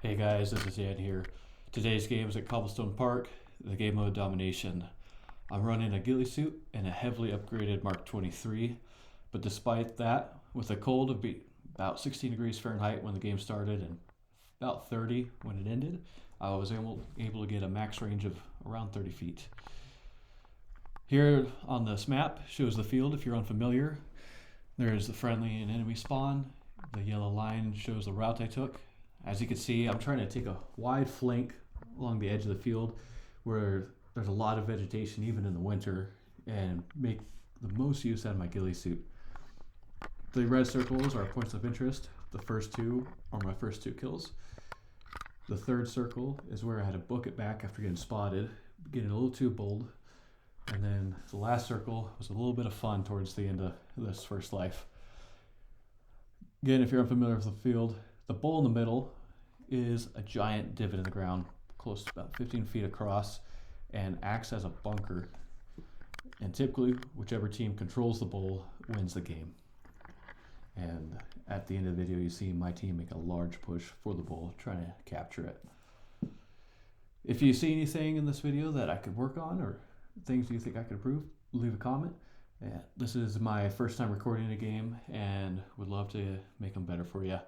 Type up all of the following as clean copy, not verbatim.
Hey guys, this is Dan here. Today's game is at Cobblestone Park, the game mode Domination. I'm running a ghillie suit and a heavily upgraded Mark 23, but despite that, with a cold of about 16 degrees Fahrenheit when the game started and about 30 when it ended, I was able to get a max range of around 30 feet. Here on this map shows the field if you're unfamiliar. There's the friendly and enemy spawn. The yellow line shows the route I took. As you can see, I'm trying to take a wide flank along the edge of the field where there's a lot of vegetation even in the winter and make the most use out of my ghillie suit. The red circles are points of interest. The first two are my first two kills. The third circle is where I had to book it back after getting spotted, getting a little too bold. And then the last circle was a little bit of fun towards the end of this first life. Again, if you're unfamiliar with the field, the bowl in the middle is a giant divot in the ground, close to about 15 feet across, and acts as a bunker. And typically, whichever team controls the bowl wins the game. And at the end of the video, you see my team make a large push for the bowl, trying to capture it. If you see anything in this video that I could work on or things you think I could improve, leave a comment. This is my first time recording a game and would love to make them better for you.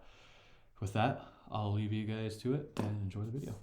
With that, I'll leave you guys to it and enjoy the video.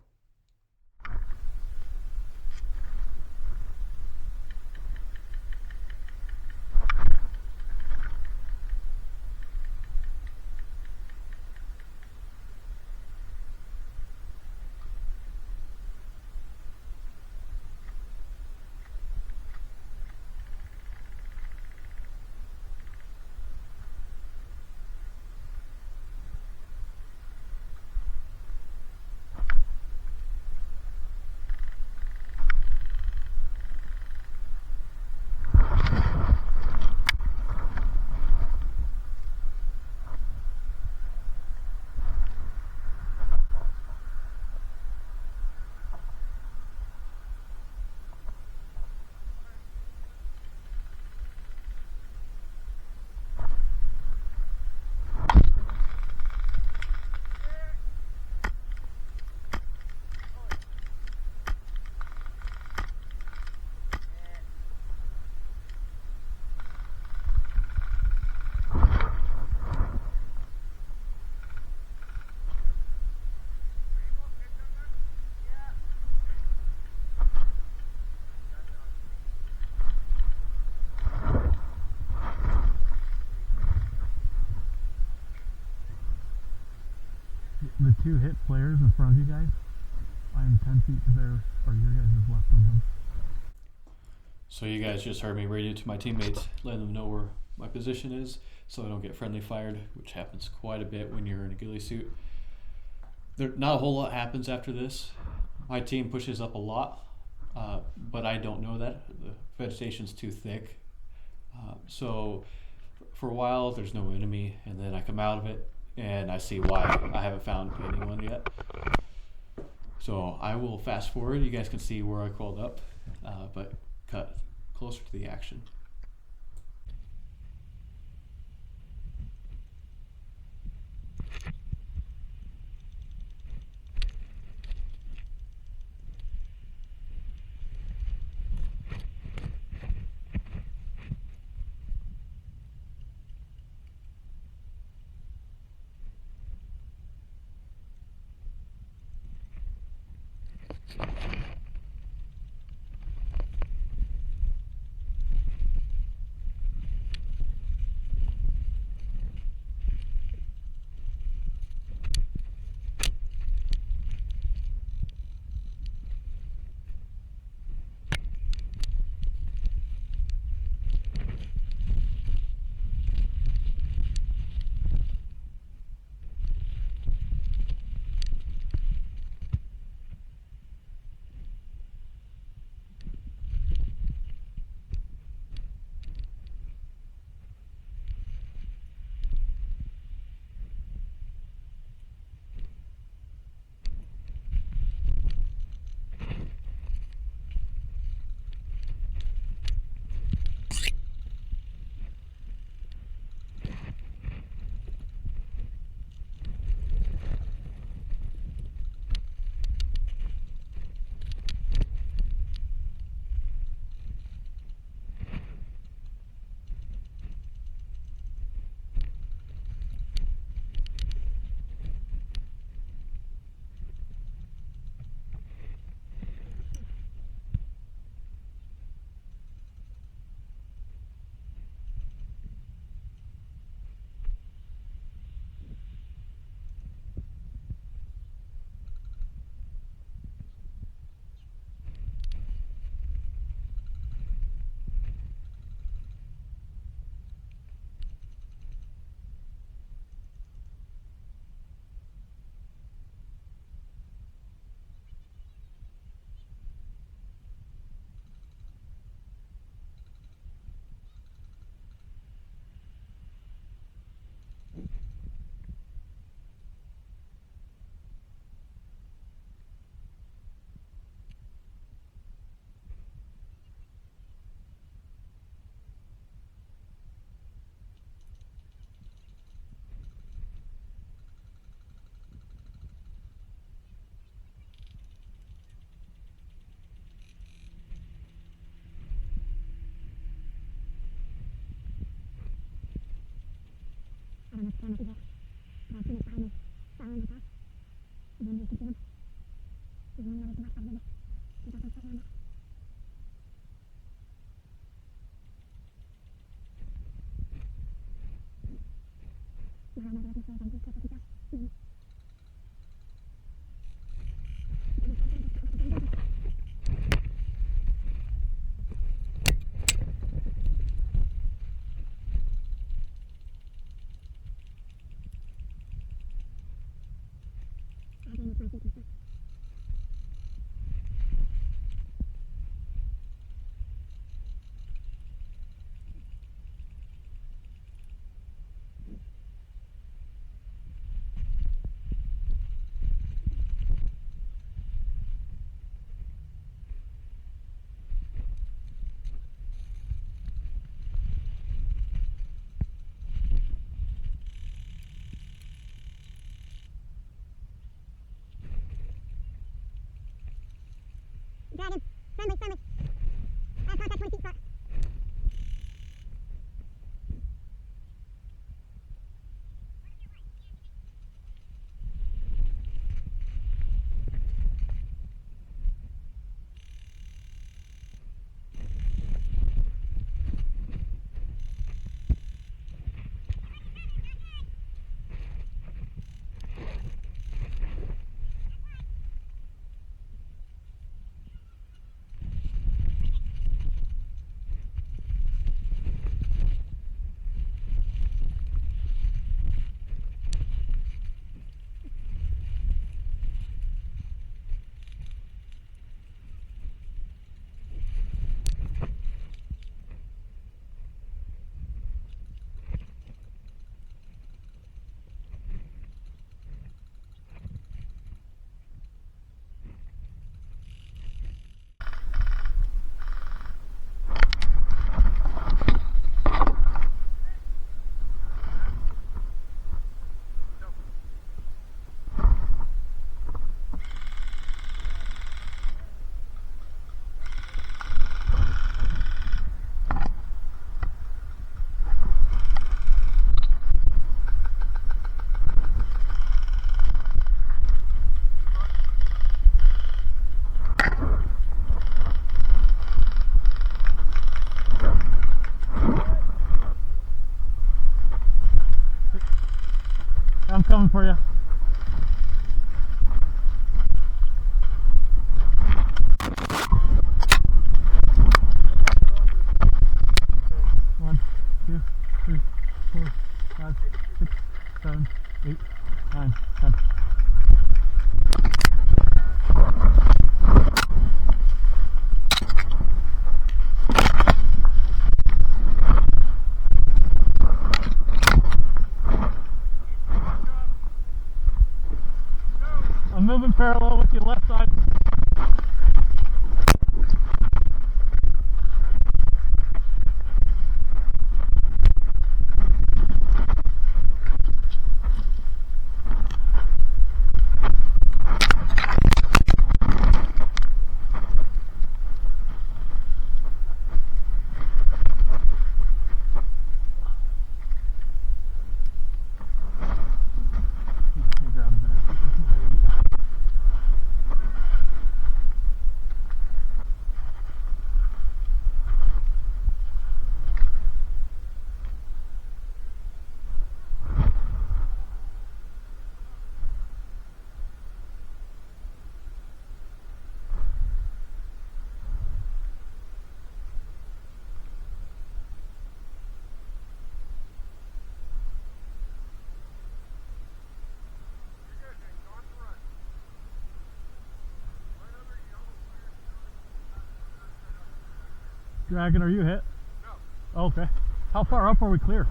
The two hit players in front of you guys, I am 10 feet to their, or your guys' left of them. So you guys just heard me radio to my teammates, letting them know where my position is so I don't get friendly fired, which happens quite a bit when you're in a ghillie suit. Not a whole lot happens after this. My team pushes up a lot, but I don't know that. The vegetation's too thick. So for a while, there's no enemy, and then I come out of it, and I see why I haven't found anyone yet. So I will fast forward. You guys can see where I crawled up, but cut closer to the action. Dragon, friendly, friendly. Contact 20 feet front. I'm coming for you. One, two, three, 4, 5, 6, 7, 8, 9, 10. I'm moving parallel with your left side. Dragon, are you hit? No. Okay. How far up are we clear?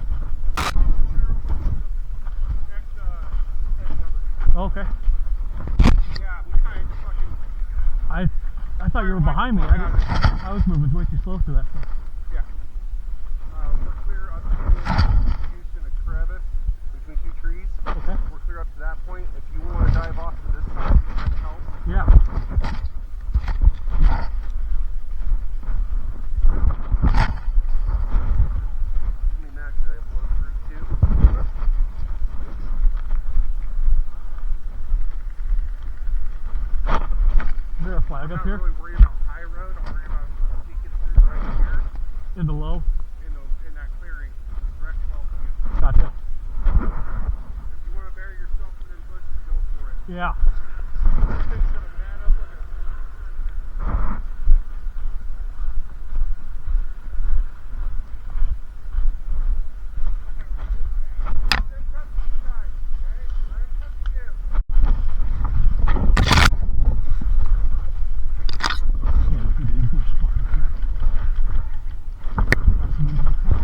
Okay. Yeah, we kind of fucking... I thought you were behind me. I was moving way too slow for that stuff. Yeah. We're clear up to Houston, a crevice between two trees. Okay. We're clear up to that point. If you want to dive off to this side, that helps. Yeah. How many matches did I blow through? 2? Like I'm up not here? really worried about high road. I'm worried about sneaking through right here In the low? in that clearing. Directional view. Gotcha. If you want to bury yourself in the bushes, go for it. Yeah. This thing's gonna man up like a. Stay tough to you guys, okay? Let him come to you. Yeah, we did bush spot up here. Got some in the front.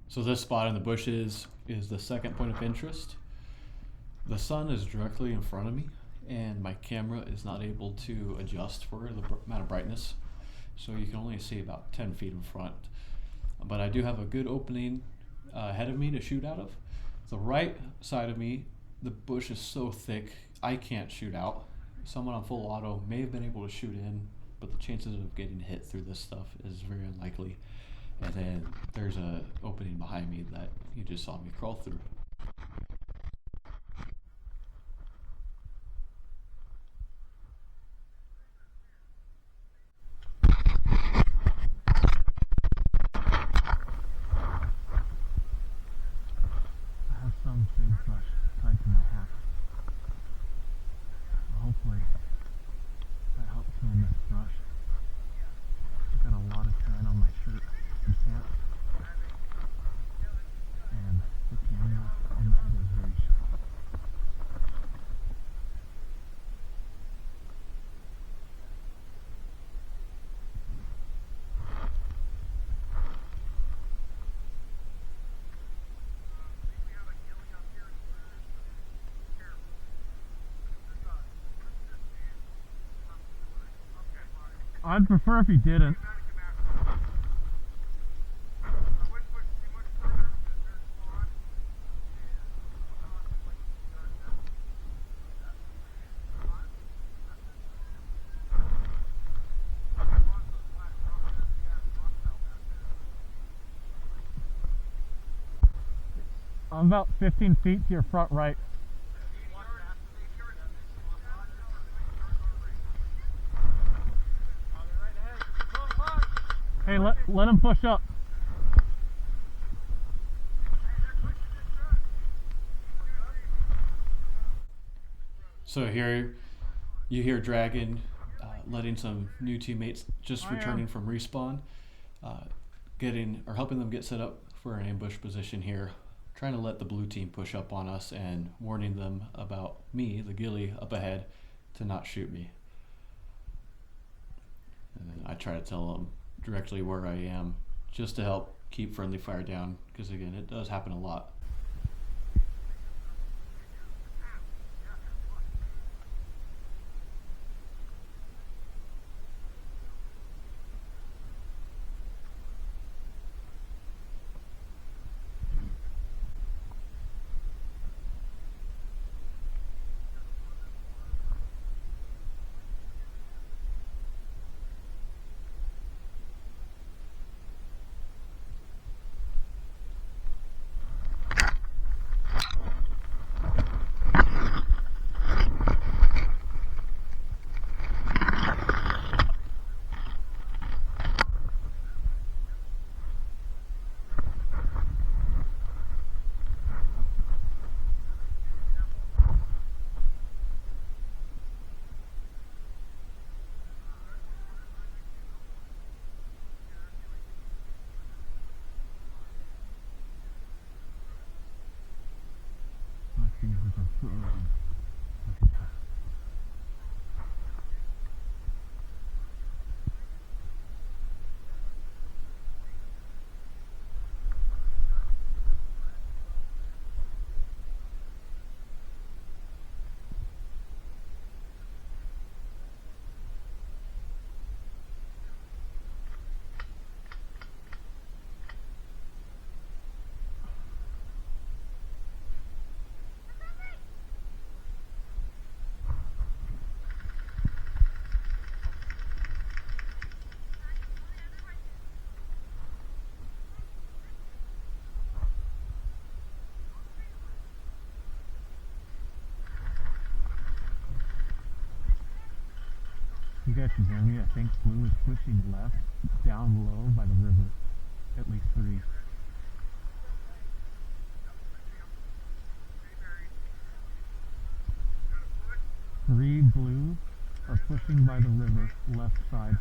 So this spot in the bushes is the second point of interest. The sun is directly in front of me and my camera is not able to adjust for the amount of brightness. So you can only see about 10 feet in front. But I do have a good opening ahead of me to shoot out of. The right side of me, the bush is so thick, I can't shoot out. Someone on full auto may have been able to shoot in, but the chances of getting hit through this stuff is very unlikely. And then there's a opening behind me that you just saw me crawl through. I have some sagebrush tied to my hat. So hopefully that helps me in this brush. I've got a lot of tan on my shirt and pants. And the camera on my head is very sharp. I'd prefer if he didn't. I'm about 15 feet to your front right. Hey, let him push up. So here you hear Dragon letting some new teammates just returning from respawn, helping them get set up for an ambush position here, trying to let the blue team push up on us and warning them about me, the Ghillie, up ahead to not shoot me. And then I try to tell them directly where I am just to help keep friendly fire down, because again, it does happen a lot. My fingers are frozen. You guys can hear me. I think blue is pushing left down low by the river. At least 3. Three blue are pushing by the river, left side.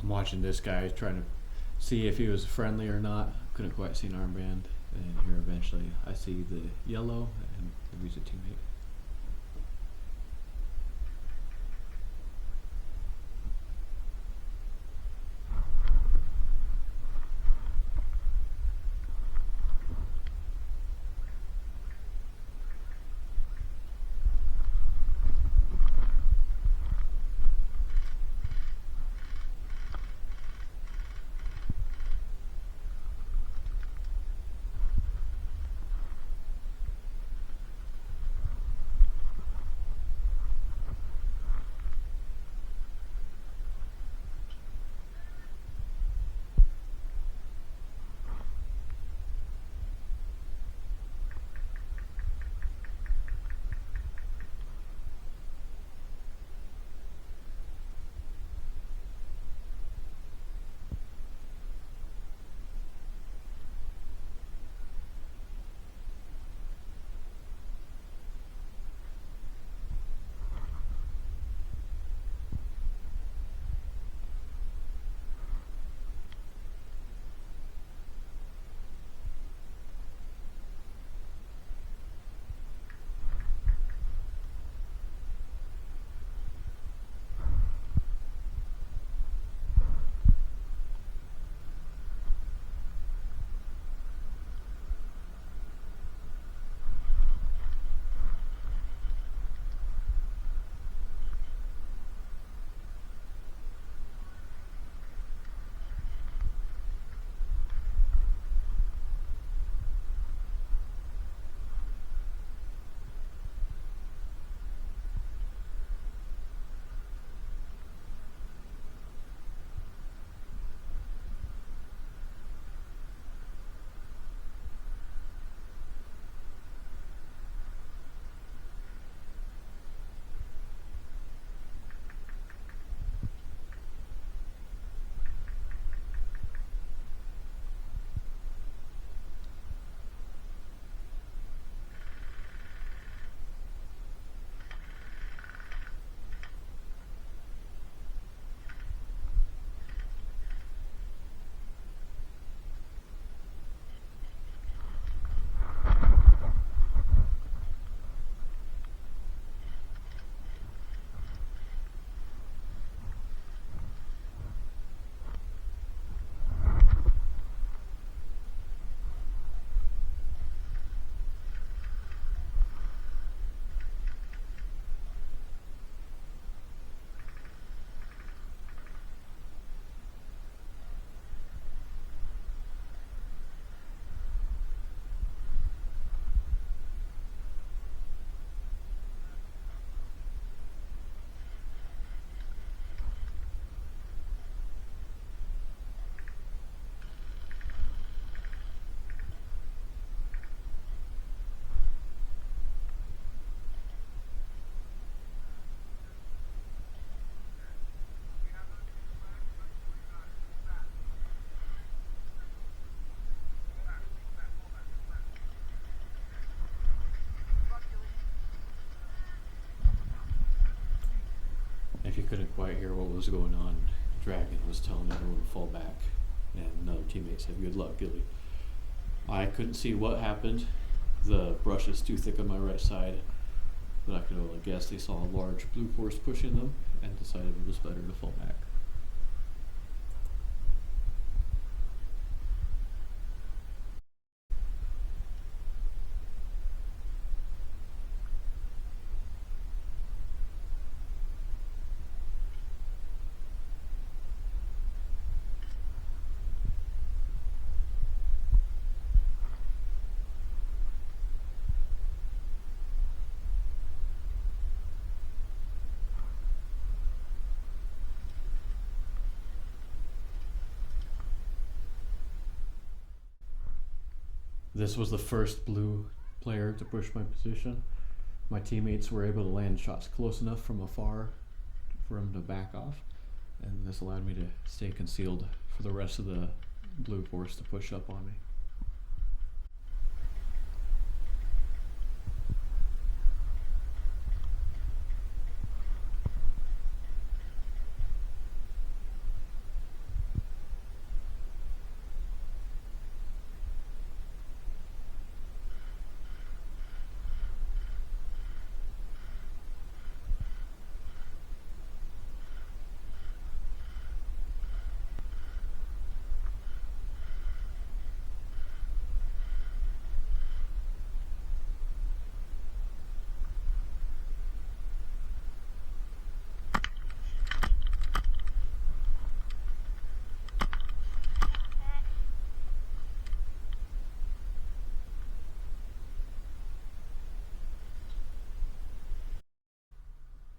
I'm watching this guy trying to see if he was friendly or not. Couldn't quite see an armband. And here eventually I see the yellow and he's a teammate. you couldn't quite hear what was going on, Dragon was telling everyone to fall back, and another teammate said, "Good luck, Ghillie." I couldn't see what happened. The brush is too thick on my right side, but I could only guess they saw a large blue force pushing them and decided it was better to fall back. This was the first blue player to push my position. My teammates were able to land shots close enough from afar for him to back off, and this allowed me to stay concealed for the rest of the blue force to push up on me.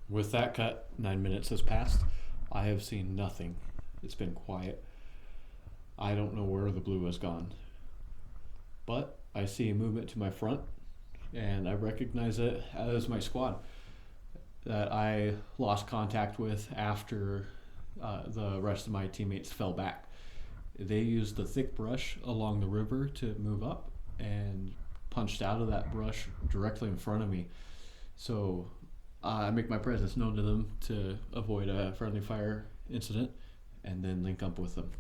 With that cut, 9 minutes has passed. I have seen nothing. It's been quiet. I don't know where the blue has gone. But I see movement to my front, and I recognize it as my squad that I lost contact with after the rest of my teammates fell back. They used the thick brush along the river to move up and punched out of that brush directly in front of me. So I make my presence known to them to avoid a friendly fire incident and then link up with them.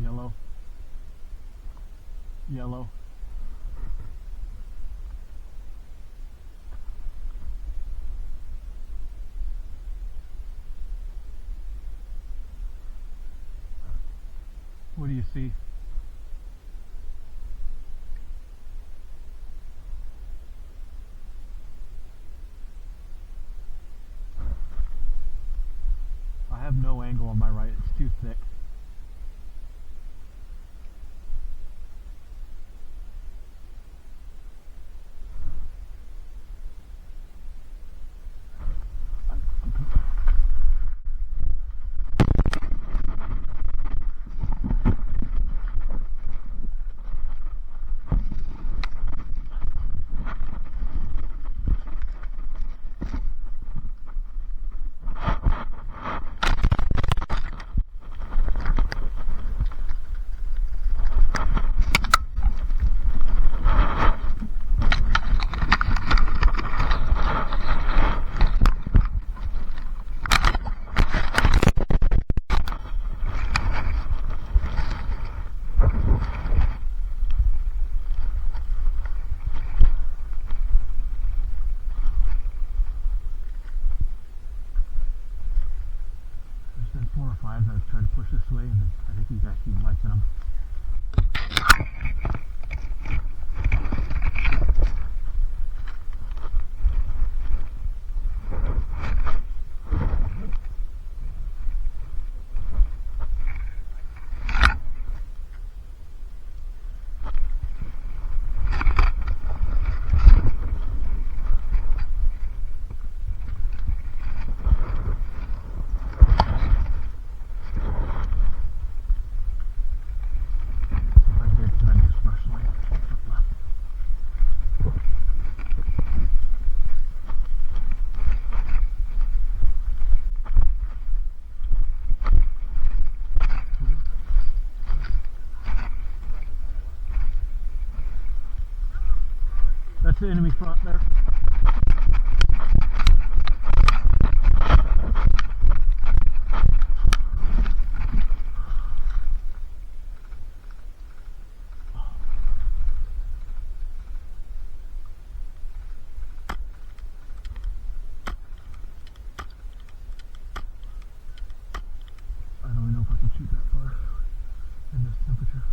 Yellow. Yellow. What do you see? I have no angle on my right, it's too thick. There's been 4 or 5 that have tried to push this way, and I think you guys keep liking them. the enemy front there. I don't even know if I can shoot that far in this temperature.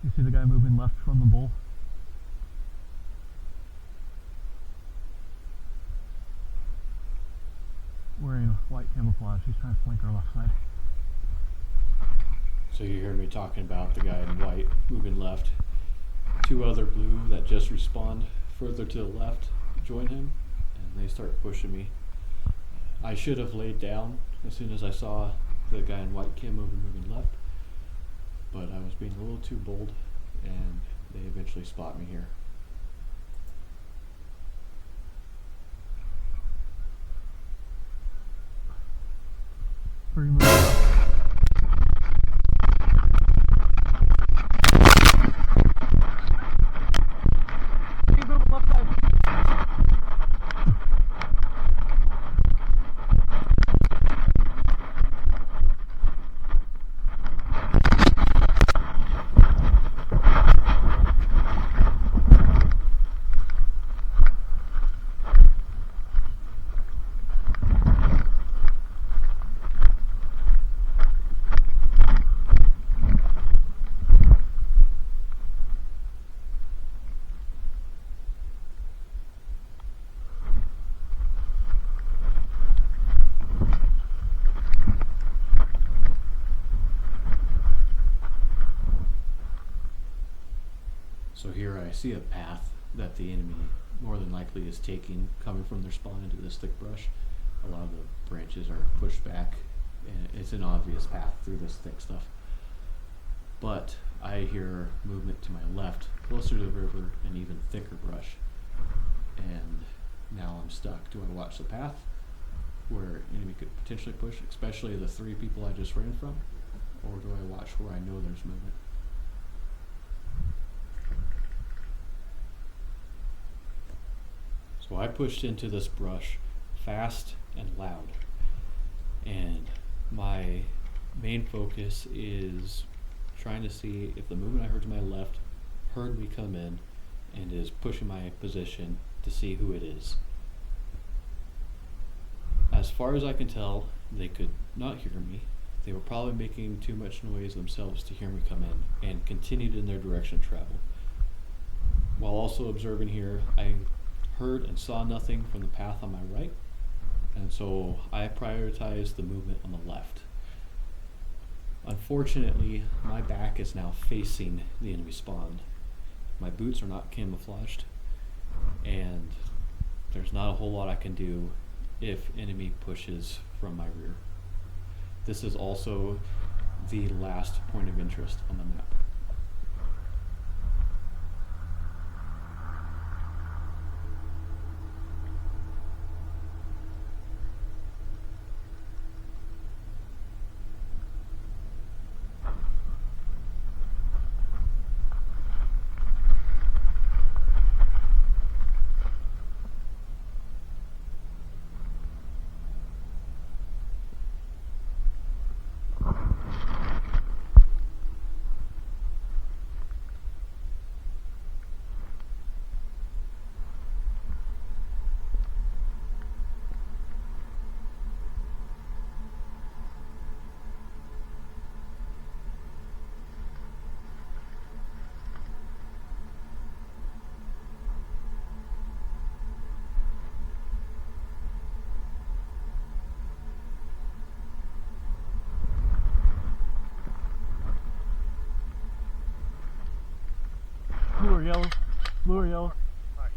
You see the guy moving left from the bull? Wearing white camouflage. He's trying to flank our left side. So you hear me talking about the guy in white moving left. Two other blue that just respawned further to the left join him, and they start pushing me. I should have laid down as soon as I saw the guy in white camo moving left, but I was being a little too bold, and they eventually spot me here. Where are you moving left? Keep moving left side. So here I see a path that the enemy more than likely is taking, coming from their spawn into this thick brush. A lot of the branches are pushed back, and it's an obvious path through this thick stuff. But I hear movement to my left, closer to the river, and even thicker brush. And now I'm stuck. Do I watch the path where enemy could potentially push, especially the three people I just ran from? Or do I watch where I know there's movement? So I pushed into this brush fast and loud, and my main focus is trying to see if the movement I heard to my left heard me come in and is pushing my position to see who it is. As far as I can tell, they could not hear me. They were probably making too much noise themselves to hear me come in, and continued in their direction of travel. While also observing here, I heard and saw nothing from the path on my right, and so I prioritized the movement on the left. Unfortunately, my back is now facing the enemy spawn. My boots are not camouflaged, and there's not a whole lot I can do if enemy pushes from my rear. This is also the last point of interest on the map. Blue or yellow? Blue or yellow? Hi.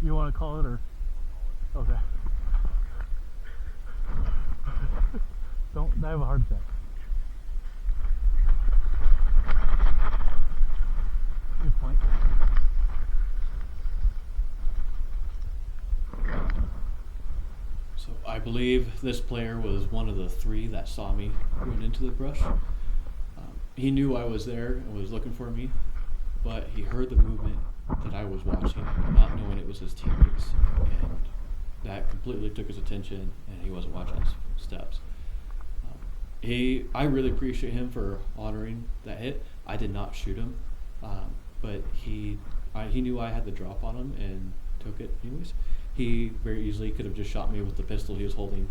You want to call it, or? Okay. Don't die of a heart attack. Good point. So I believe this player was one of the 3 that saw me run into the brush. He knew I was there and was looking for me, but he heard the movement that I was watching, not knowing it was his teammates, and that completely took his attention, and he wasn't watching his steps. I really appreciate him for honoring that hit. I did not shoot him, but he knew I had the drop on him and took it anyways. He very easily could have just shot me with the pistol he was holding,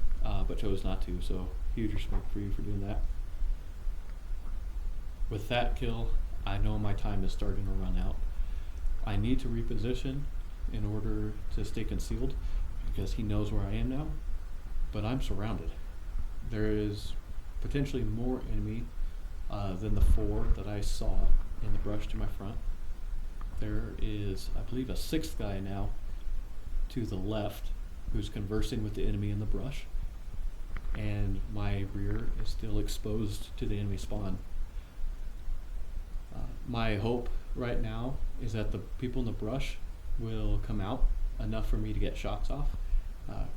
but chose not to. So huge respect for you for doing that. With that kill, I know my time is starting to run out. I need to reposition in order to stay concealed because he knows where I am now, but I'm surrounded. There is potentially more enemy than the 4 that I saw in the brush to my front. There is, I believe, a 6th guy now to the left who's conversing with the enemy in the brush, and my rear is still exposed to the enemy spawn. My hope right now is that the people in the brush will come out enough for me to get shots off.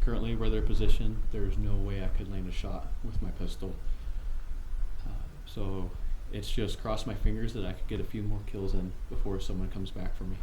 Currently where they're positioned, there's no way I could land a shot with my pistol. So it's just cross my fingers that I could get a few more kills in before someone comes back for me.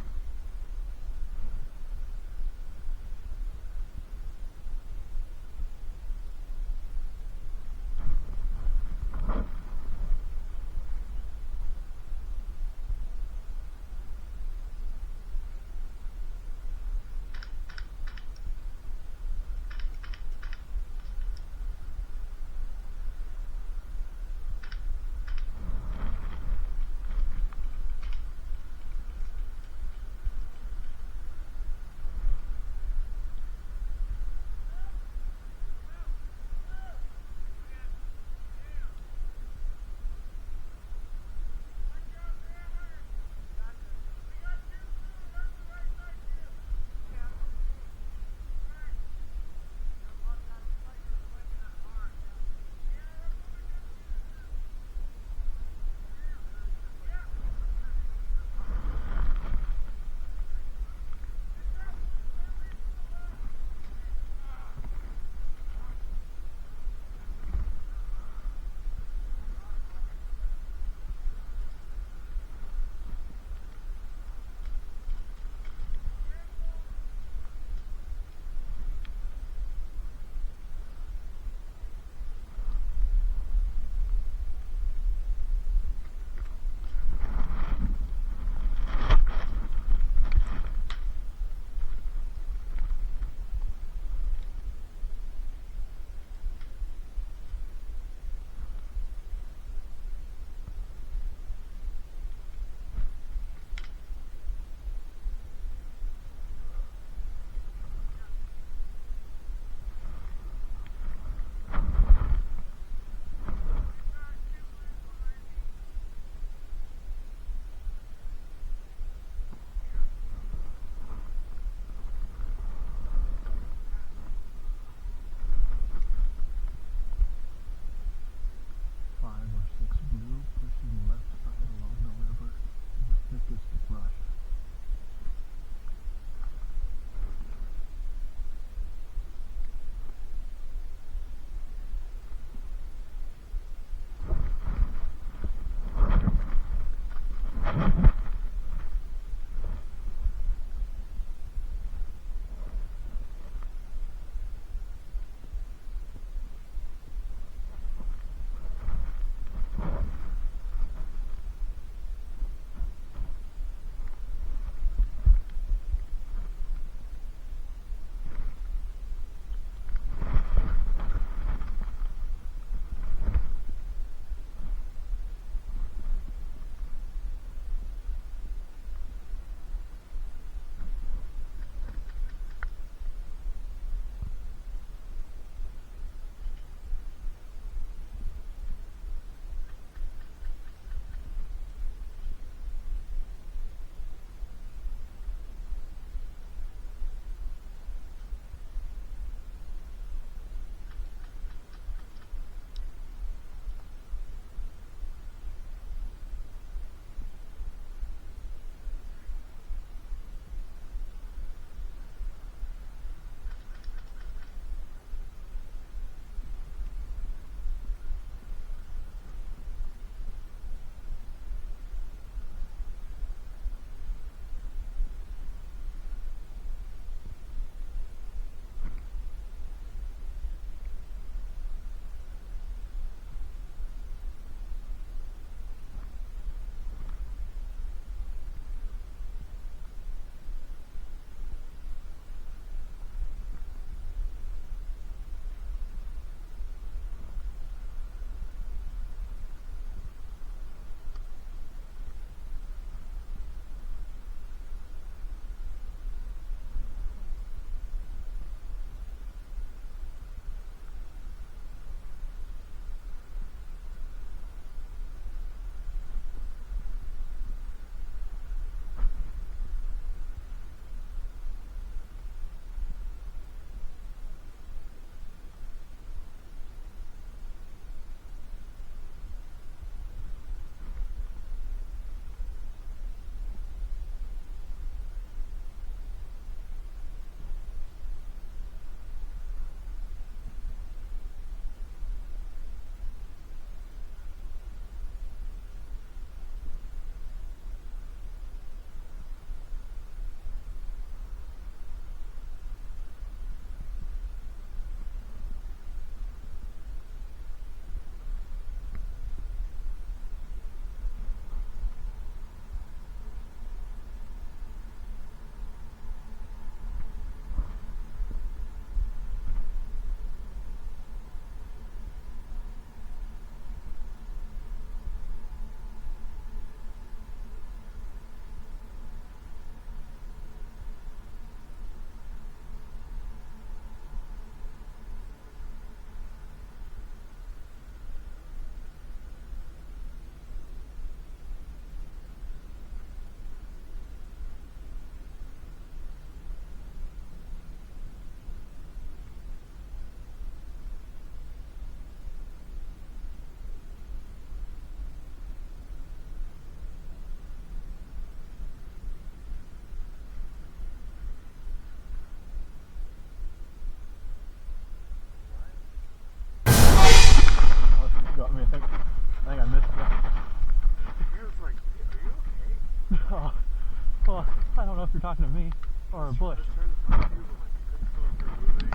talking to me or Bush. Just trying to find you, but like you couldn't tell if you're moving.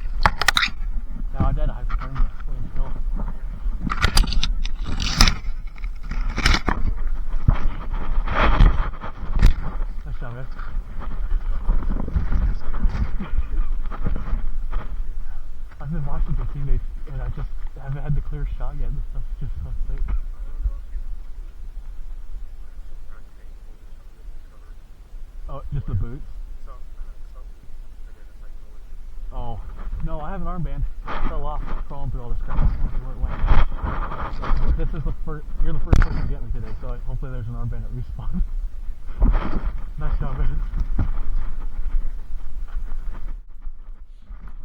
No, I did hypothermia. William Hill. Nice job, man. I've been watching the teammates and I just haven't had the clear shot yet. This stuff's just so thick. Oh, just the boots? Oh, no, I have an armband. It fell off crawling through all this crap. I don't know where it went. This is the first, you're the first person to get me today, so hopefully there's an armband at respawn. Nice job, man.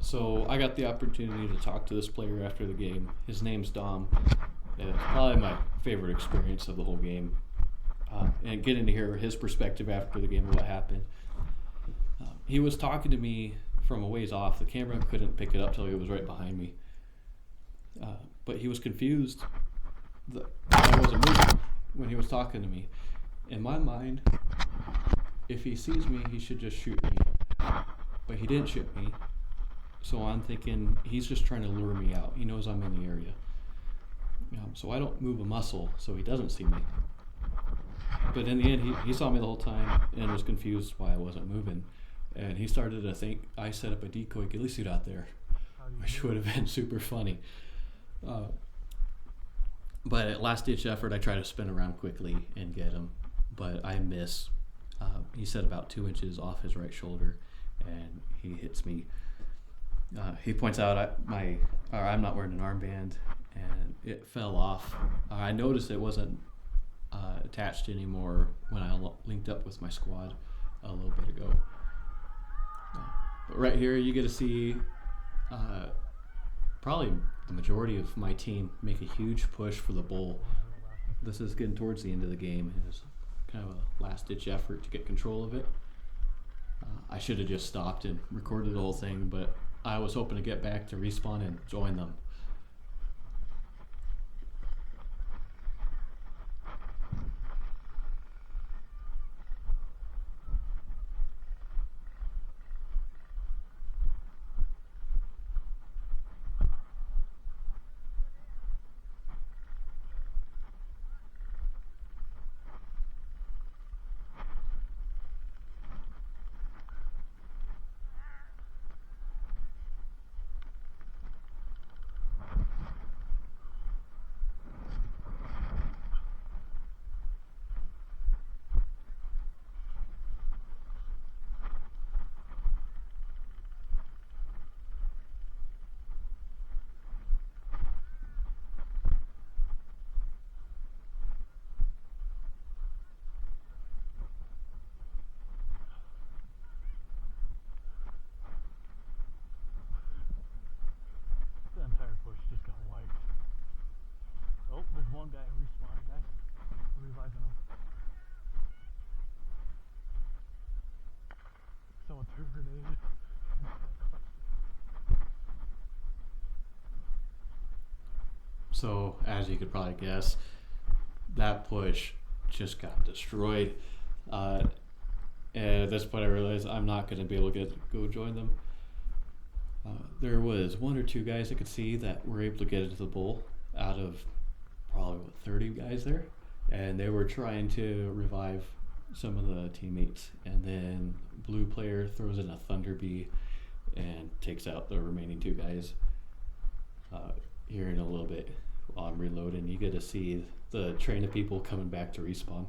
So I got the opportunity to talk to this player after the game. His name's Dom, and it's probably my favorite experience of the whole game. And getting to hear his perspective after the game of what happened. He was talking to me from a ways off. The camera couldn't pick it up till he was right behind me. But he was confused that I wasn't moving when he was talking to me. In my mind, if he sees me, he should just shoot me. But he didn't shoot me. So I'm thinking he's just trying to lure me out. He knows I'm in the area. So I don't move a muscle so he doesn't see me. But in the end, he saw me the whole time and was confused why I wasn't moving. And he started to think I set up a decoy ghillie suit out there, which would have been super funny. But at last ditch effort, I try to spin around quickly and get him, but I miss. He set about 2 inches off his right shoulder, and he hits me. He points out I'm not wearing an armband, and it fell off. I noticed it wasn't attached anymore when I linked up with my squad a little bit ago. But right here, you get to see probably the majority of my team make a huge push for the bull. This is getting towards the end of the game. It was kind of a last-ditch effort to get control of it. I should have just stopped and recorded the whole thing, but I was hoping to get back to respawn and join them. There's one guy respawning, guys. We're reviving him. Someone threw a grenade. So, as you could probably guess, that push just got destroyed. And at this point I realized I'm not going to be able to go join them. There was 1 or 2 guys I could see that were able to get into the bull out of probably 30 guys there, and they were trying to revive some of the teammates, and then blue player throws in a thunder bee and takes out the remaining 2 guys. Here in a little bit while I'm reloading, you get to see the train of people coming back to respawn.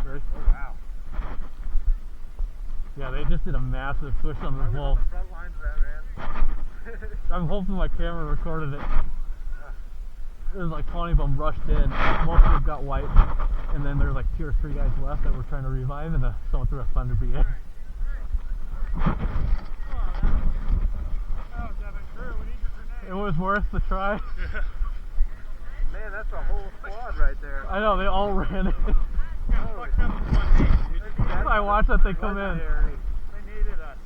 Oh wow. Yeah, they just did a massive push on the bull. The front lines of that, man. I'm hoping my camera recorded it. There's like 20 of them rushed in. Most of them got wiped, and then there's like 2 or 3 guys left that were trying to revive, and someone threw a thunder bee in. It was worth the try. Man, that's a whole squad right there. I know, they all ran in. I watched that they come in. They needed us.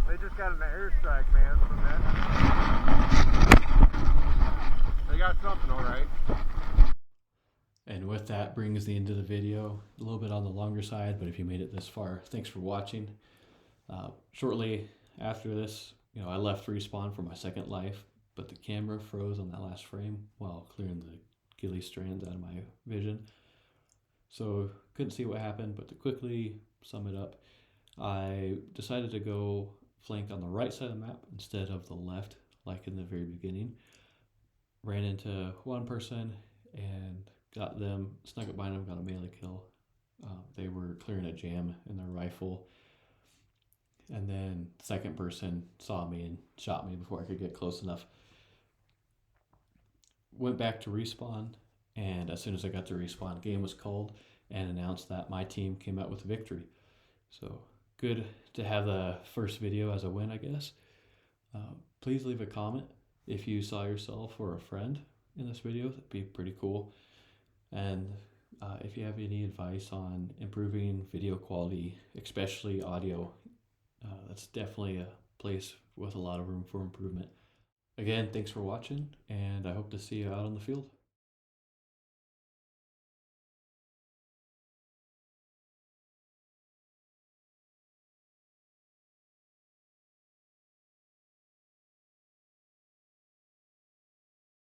They just got an airstrike, man, from that. They got something, all right. And with that brings the end of the video. A little bit on the longer side, but if you made it this far, thanks for watching. Shortly after this, I left Respawn for my second life, but the camera froze on that last frame while clearing the ghillie strands out of my vision. So couldn't see what happened, but to quickly sum it up, I decided to go flank on the right side of the map instead of the left, like in the very beginning. Ran into one person and got them, snuck up behind them, got a melee kill. They were clearing a jam in their rifle. And then the second person saw me and shot me before I could get close enough. Went back to Respawn, and as soon as I got to Respawn, game was called and announced that my team came out with a victory. So good to have the first video as a win, I guess. Please leave a comment if you saw yourself or a friend in this video. That'd be pretty cool. And if you have any advice on improving video quality, especially audio, that's definitely a place with a lot of room for improvement. Again, thanks for watching, and I hope to see you out on the field.